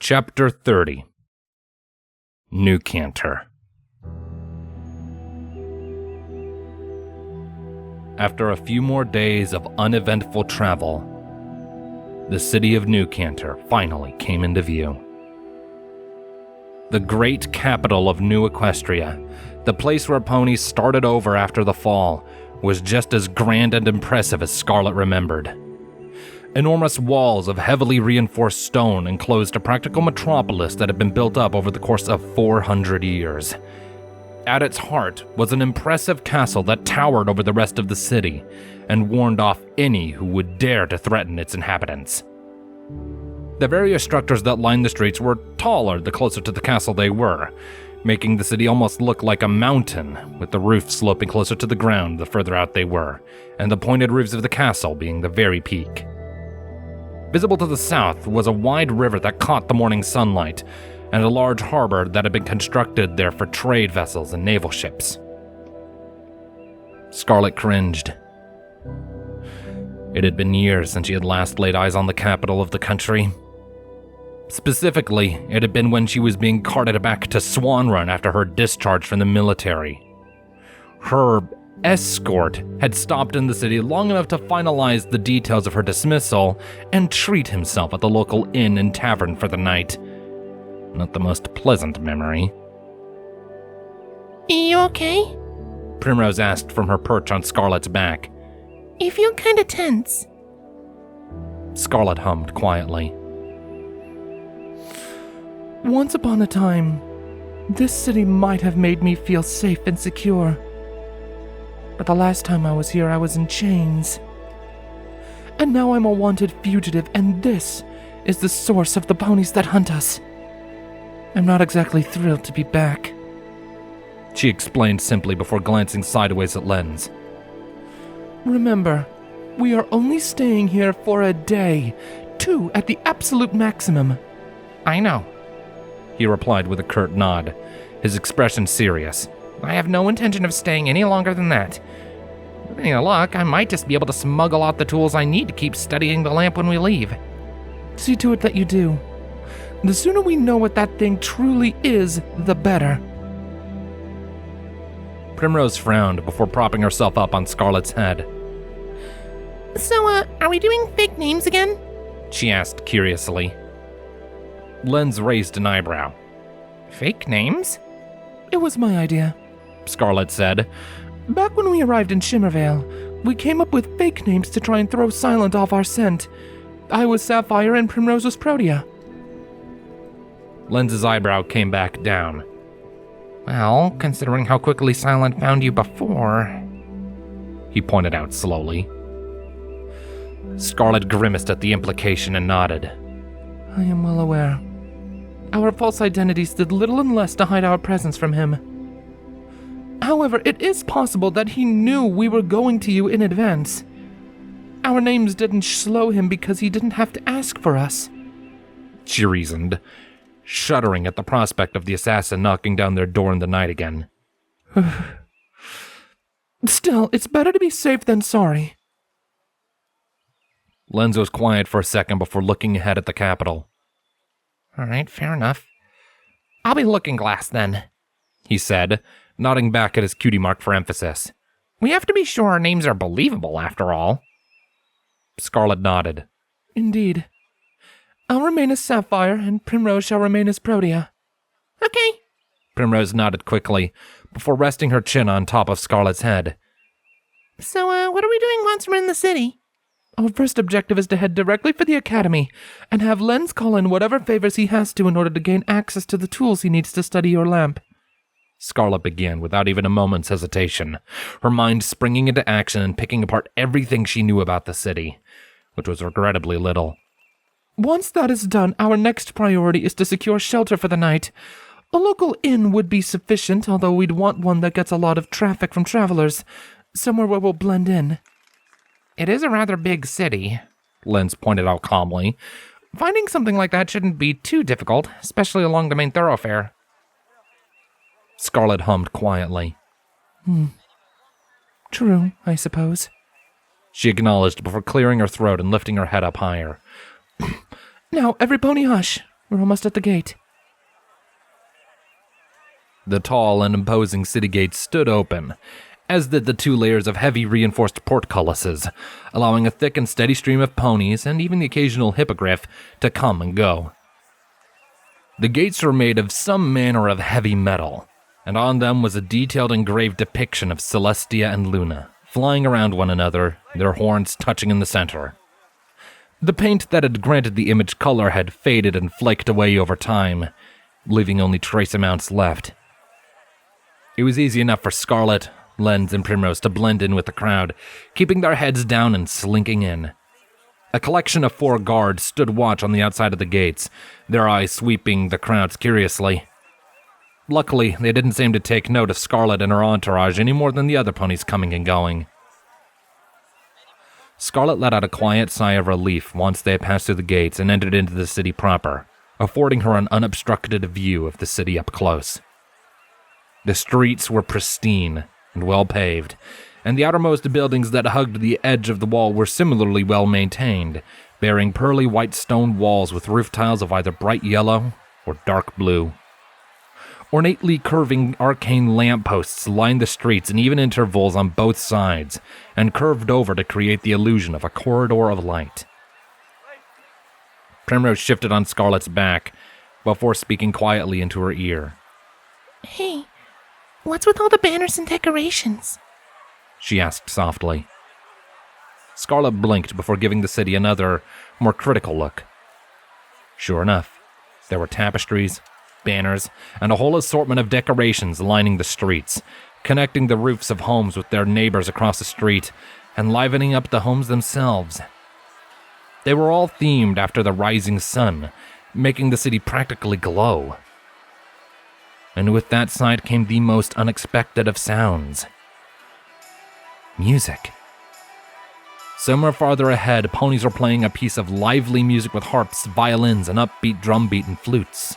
Chapter 30 Newcanter. After a few more days of uneventful travel, the city of Newcanter finally came into view. The great capital of New Equestria, the place where ponies started over after the fall, was just as grand and impressive as Scarlet remembered. Enormous walls of heavily reinforced stone enclosed a practical metropolis that had been built up over the course of 400 years. At its heart was an impressive castle that towered over the rest of the city and warned off any who would dare to threaten its inhabitants. The various structures that lined the streets were taller the closer to the castle they were, making the city almost look like a mountain, with the roof sloping closer to the ground the further out they were, and the pointed roofs of the castle being the very peak. Visible to the south was a wide river that caught the morning sunlight, and a large harbor that had been constructed there for trade vessels and naval ships. Scarlet cringed. It had been years since she had last laid eyes on the capital of the country. Specifically, it had been when she was being carted back to Swan Run after her discharge from the military. Her escort had stopped in the city long enough to finalize the details of her dismissal and treat himself at the local inn and tavern for the night. Not the most pleasant memory. You okay? Primrose asked from her perch on Scarlet's back. You feel kinda tense. Scarlet hummed quietly. Once upon a time, this city might have made me feel safe and secure. But the last time I was here, I was in chains. And now I'm a wanted fugitive, and this is the source of the ponies that hunt us. I'm not exactly thrilled to be back, she explained simply before glancing sideways at Lens. Remember, we are only staying here for a day, 2 at the absolute maximum. I know, he replied with a curt nod, his expression serious. I have no intention of staying any longer than that. With any luck, I might just be able to smuggle out the tools I need to keep studying the lamp when we leave. See to it that you do. The sooner we know what that thing truly is, the better. Primrose frowned before propping herself up on Scarlet's head. So, are we doing fake names again? She asked curiously. Lens raised an eyebrow. Fake names? It was my idea, Scarlet said. Back when we arrived in Shimmervale, we came up with fake names to try and throw Silent off our scent. I was Sapphire and Primrose was Protea. Lens's eyebrow came back down. Well, considering how quickly Silent found you before, he pointed out slowly. Scarlet grimaced at the implication and nodded. I am well aware. Our false identities did little and less to hide our presence from him. However, it is possible that he knew we were going to you in advance. Our names didn't slow him because he didn't have to ask for us, she reasoned, shuddering at the prospect of the assassin knocking down their door in the night again. Still, it's better to be safe than sorry. Lens was quiet for a second before looking ahead at the capital. All right, fair enough. I'll be Looking Glass then, he said, nodding back at his cutie mark for emphasis. We have to be sure our names are believable, after all. Scarlet nodded. Indeed. I'll remain as Sapphire, and Primrose shall remain as Protea. Okay. Primrose nodded quickly, before resting her chin on top of Scarlet's head. So, what are we doing once we're in the city? Our first objective is to head directly for the Academy, and have Lens call in whatever favors he has to in order to gain access to the tools he needs to study your lamp. Scarlet began without even a moment's hesitation, her mind springing into action and picking apart everything she knew about the city, which was regrettably little. Once that is done, our next priority is to secure shelter for the night. A local inn would be sufficient, although we'd want one that gets a lot of traffic from travelers, somewhere where we'll blend in. It is a rather big city, Lens pointed out calmly. Finding something like that shouldn't be too difficult, especially along the main thoroughfare. Scarlet hummed quietly. True, I suppose, she acknowledged before clearing her throat and lifting her head up higher. Now, every pony hush. We're almost at the gate. The tall and imposing city gate stood open, as did the 2 layers of heavy reinforced portcullises, allowing a thick and steady stream of ponies and even the occasional hippogriff to come and go. The gates were made of some manner of heavy metal, and on them was a detailed engraved depiction of Celestia and Luna, flying around one another, their horns touching in the center. The paint that had granted the image color had faded and flaked away over time, leaving only trace amounts left. It was easy enough for Scarlet, Lens, and Primrose to blend in with the crowd, keeping their heads down and slinking in. A collection of 4 guards stood watch on the outside of the gates, their eyes sweeping the crowds curiously. Luckily, they didn't seem to take note of Scarlet and her entourage any more than the other ponies coming and going. Scarlet let out a quiet sigh of relief once they had passed through the gates and entered into the city proper, affording her an unobstructed view of the city up close. The streets were pristine and well paved, and the outermost buildings that hugged the edge of the wall were similarly well maintained, bearing pearly white stone walls with roof tiles of either bright yellow or dark blue. Ornately curving arcane lampposts lined the streets in even intervals on both sides, and curved over to create the illusion of a corridor of light. Primrose shifted on Scarlet's back, before speaking quietly into her ear. Hey, what's with all the banners and decorations? She asked softly. Scarlet blinked before giving the city another, more critical look. Sure enough, there were tapestries, banners, and a whole assortment of decorations lining the streets, connecting the roofs of homes with their neighbors across the street, and livening up the homes themselves. They were all themed after the rising sun, making the city practically glow. And with that sight came the most unexpected of sounds. Music. Somewhere farther ahead, ponies were playing a piece of lively music with harps, violins, and upbeat drumbeat and flutes.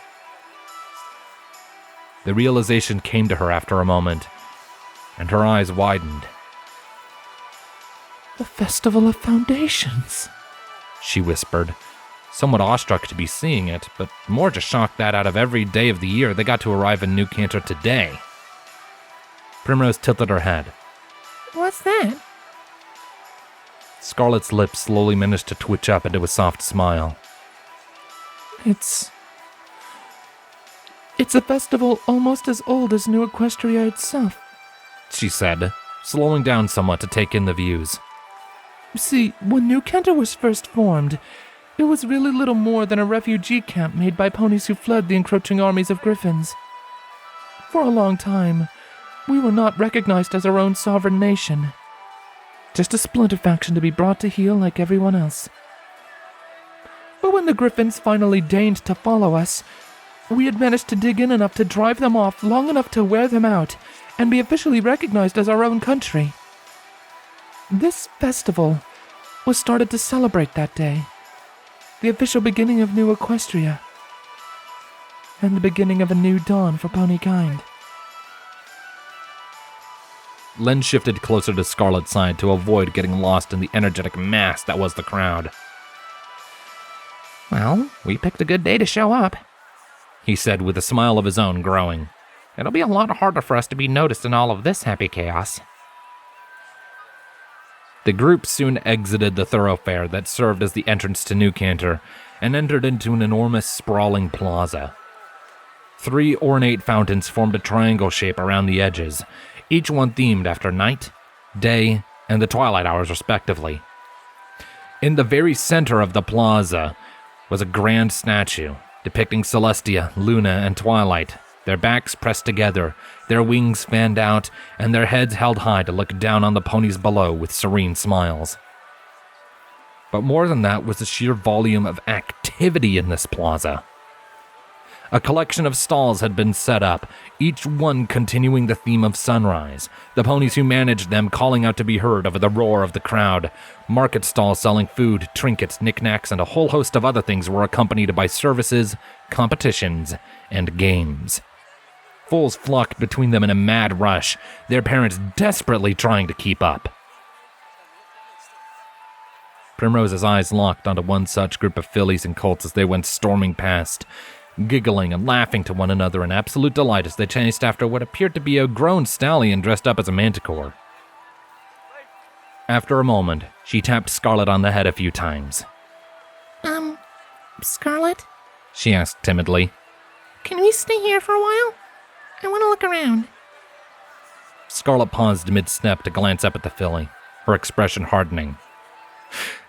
The realization came to her after a moment, and her eyes widened. The Festival of Foundations, she whispered, somewhat awestruck to be seeing it, but more just shocked that out of every day of the year they got to arrive in Newcanter today. Primrose tilted her head. What's that? Scarlet's lips slowly managed to twitch up into a soft smile. It's a festival almost as old as New Equestria itself, she said, slowing down somewhat to take in the views. See, when Newcanter was first formed, it was really little more than a refugee camp made by ponies who fled the encroaching armies of griffins. For a long time, we were not recognized as our own sovereign nation. Just a splinter faction to be brought to heel like everyone else. But when the griffins finally deigned to follow us, we had managed to dig in enough to drive them off long enough to wear them out and be officially recognized as our own country. This festival was started to celebrate that day, the official beginning of New Equestria, and the beginning of a new dawn for ponykind. Len shifted closer to Scarlet's side to avoid getting lost in the energetic mass that was the crowd. Well, we picked a good day to show up, he said with a smile of his own growing. It'll be a lot harder for us to be noticed in all of this happy chaos. The group soon exited the thoroughfare that served as the entrance to Newcanter and entered into an enormous sprawling plaza. 3 ornate fountains formed a triangle shape around the edges, each one themed after night, day, and the twilight hours respectively. In the very center of the plaza was a grand statue depicting Celestia, Luna, and Twilight, their backs pressed together, their wings fanned out, and their heads held high to look down on the ponies below with serene smiles. But more than that was the sheer volume of activity in this plaza. A collection of stalls had been set up, each one continuing the theme of sunrise, the ponies who managed them calling out to be heard over the roar of the crowd. Market stalls selling food, trinkets, knickknacks, and a whole host of other things were accompanied by services, competitions, and games. Fools flocked between them in a mad rush, their parents desperately trying to keep up. Primrose's eyes locked onto one such group of fillies and colts as they went storming past, giggling and laughing to one another in absolute delight as they chased after what appeared to be a grown stallion dressed up as a manticore. After a moment, she tapped Scarlet on the head a few times. Scarlet? She asked timidly. Can we stay here for a while? I want to look around. Scarlet paused mid-step to glance up at the filly, her expression hardening.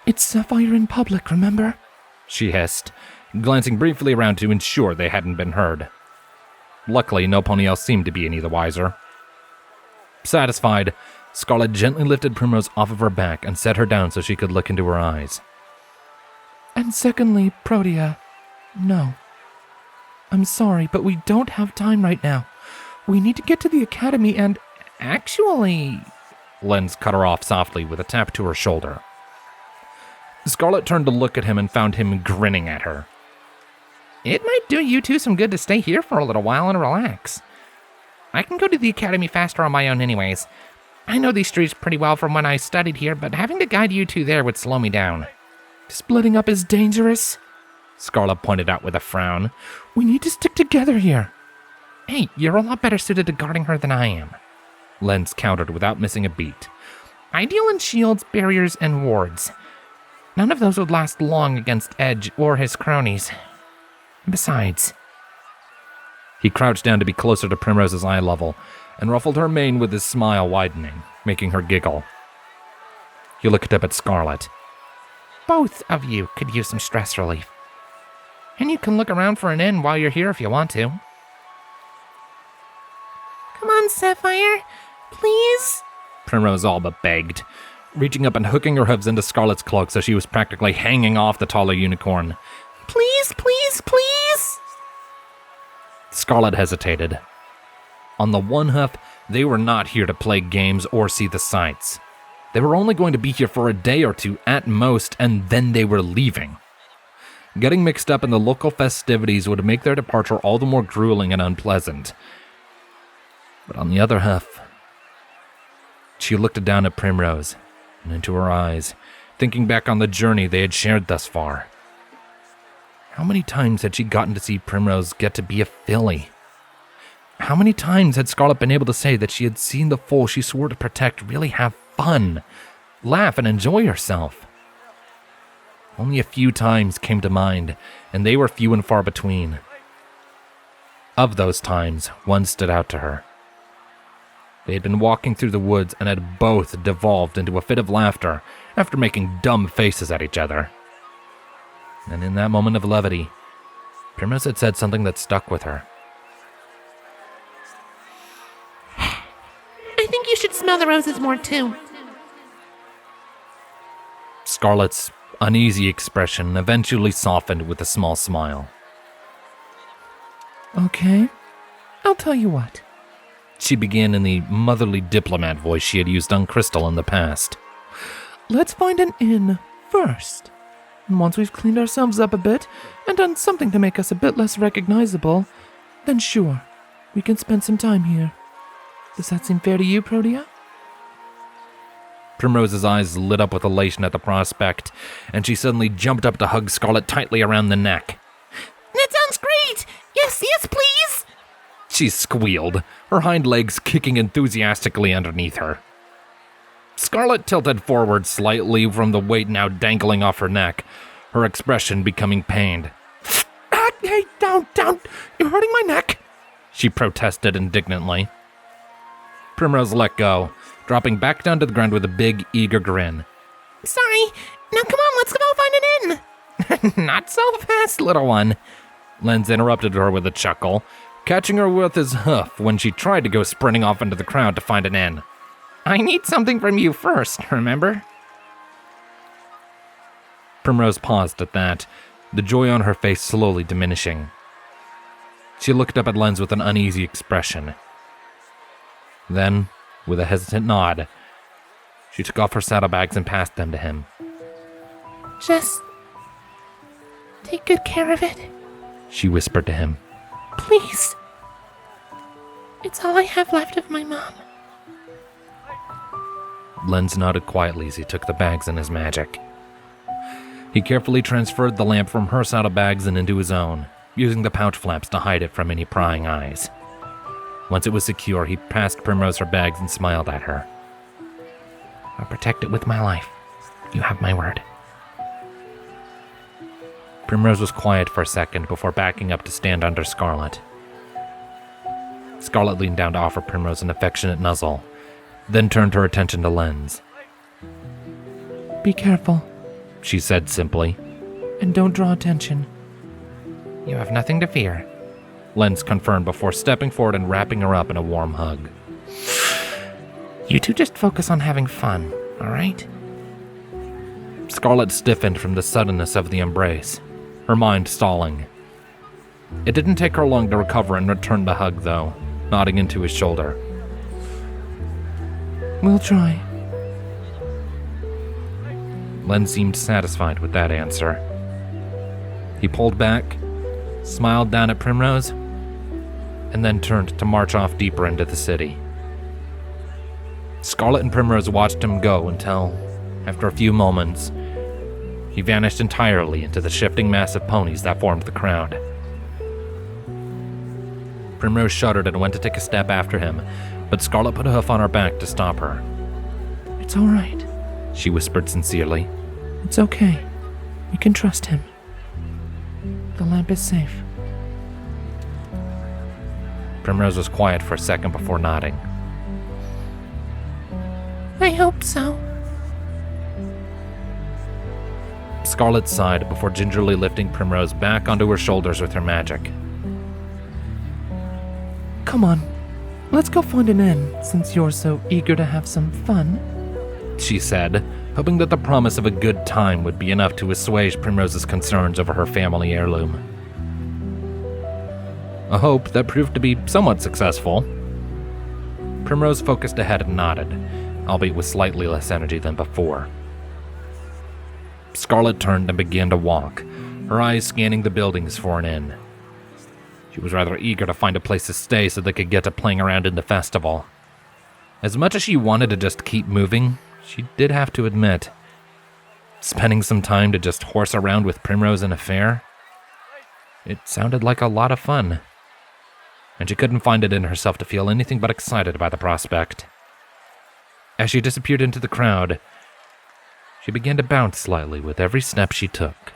It's Sapphire in public, remember? She hissed, glancing briefly around to ensure they hadn't been heard. Luckily, no pony else seemed to be any the wiser. Satisfied, Scarlet gently lifted Primrose off of her back and set her down so she could look into her eyes. And secondly, Protea, no. I'm sorry, but we don't have time right now. We need to get to the academy and... Actually... Lens cut her off softly with a tap to her shoulder. Scarlet turned to look at him and found him grinning at her. It might do you two some good to stay here for a little while and relax. I can go to the academy faster on my own anyways. I know these streets pretty well from when I studied here, but having to guide you two there would slow me down. Splitting up is dangerous, Scarlet pointed out with a frown. We need to stick together here. Hey, you're a lot better suited to guarding her than I am, Lens countered without missing a beat. I deal in shields, barriers, and wards. None of those would last long against Edge or his cronies. Besides... He crouched down to be closer to Primrose's eye level and ruffled her mane with his smile widening, making her giggle. He looked up at Scarlet. Both of you could use some stress relief. And you can look around for an inn while you're here if you want to. Come on, Sapphire. Please? Primrose all but begged, reaching up and hooking her hooves into Scarlet's cloak so she was practically hanging off the taller unicorn. Please, please, please? Scarlet hesitated. On the one hoof, they were not here to play games or see the sights. They were only going to be here for a day or two at most, and then they were leaving. Getting mixed up in the local festivities would make their departure all the more grueling and unpleasant. But on the other hoof, she looked down at Primrose and into her eyes, thinking back on the journey they had shared thus far. How many times had she gotten to see Primrose get to be a filly? How many times had Scarlet been able to say that she had seen the foal she swore to protect really have fun, laugh, and enjoy herself? Only a few times came to mind, and they were few and far between. Of those times, one stood out to her. They had been walking through the woods and had both devolved into a fit of laughter after making dumb faces at each other. And in that moment of levity, Primrose had said something that stuck with her. I think you should smell the roses more too. Scarlet's uneasy expression eventually softened with a small smile. Okay, I'll tell you what. She began in the motherly diplomat voice she had used on Crystal in the past. Let's find an inn first. And once we've cleaned ourselves up a bit and done something to make us a bit less recognizable, then sure, we can spend some time here. Does that seem fair to you, Protea? Primrose's eyes lit up with elation at the prospect, and she suddenly jumped up to hug Scarlet tightly around the neck. That sounds great! Yes, yes, please! She squealed, her hind legs kicking enthusiastically underneath her. Scarlet tilted forward slightly from the weight now dangling off her neck, her expression becoming pained. Hey, down! You're hurting my neck! She protested indignantly. Primrose let go, dropping back down to the ground with a big, eager grin. Sorry. Now come on, let's go find an inn. Not so fast, little one. Lens interrupted her with a chuckle, catching her with his hoof when she tried to go sprinting off into the crowd to find an inn. I need something from you first, remember? Primrose paused at that, the joy on her face slowly diminishing. She looked up at Lens with an uneasy expression. Then, with a hesitant nod, she took off her saddlebags and passed them to him. Just take good care of it, She whispered to him. please. It's all I have left of my mom. Lens nodded quietly as he took the bags in his magic. He carefully transferred the lamp from her saddlebags and into his own, using the pouch flaps to hide it from any prying eyes. Once it was secure, he passed Primrose her bags and smiled at her. I'll protect it with my life. You have my word. Primrose was quiet for a second before backing up to stand under Scarlet. Scarlet leaned down to offer Primrose an affectionate nuzzle, then turned her attention to Lens. Be careful, She said simply. and don't draw attention. You have nothing to fear. Lens confirmed before stepping forward and wrapping her up in a warm hug. You two just focus on having fun, all right? Scarlet stiffened from the suddenness of the embrace, her mind stalling. It didn't take her long to recover and return the hug, though, nodding into his shoulder. We'll try. Len seemed satisfied with that answer. He pulled back, smiled down at Primrose, and then turned to march off deeper into the city. Scarlet and Primrose watched him go until, after a few moments, he vanished entirely into the shifting mass of ponies that formed the crowd. Primrose shuddered and went to take a step after him, but Scarlet put a hoof on her back to stop her. It's all right. She whispered sincerely. It's okay. We can trust him. The lamp is safe. Primrose was quiet for a second before nodding. I hope so. Scarlet sighed before gingerly lifting Primrose back onto her shoulders with her magic. Come on. Let's go find an inn, since you're so eager to have some fun. She said, hoping that the promise of a good time would be enough to assuage Primrose's concerns over her family heirloom. A hope that proved to be somewhat successful. Primrose focused ahead and nodded, albeit with slightly less energy than before. Scarlet turned and began to walk, her eyes scanning the buildings for an inn. She was rather eager to find a place to stay so they could get to playing around in the festival. As much as she wanted to just keep moving, she did have to admit, spending some time to just horse around with Primrose in a fair, it sounded like a lot of fun, and she couldn't find it in herself to feel anything but excited by the prospect. As she disappeared into the crowd, she began to bounce slightly with every step she took.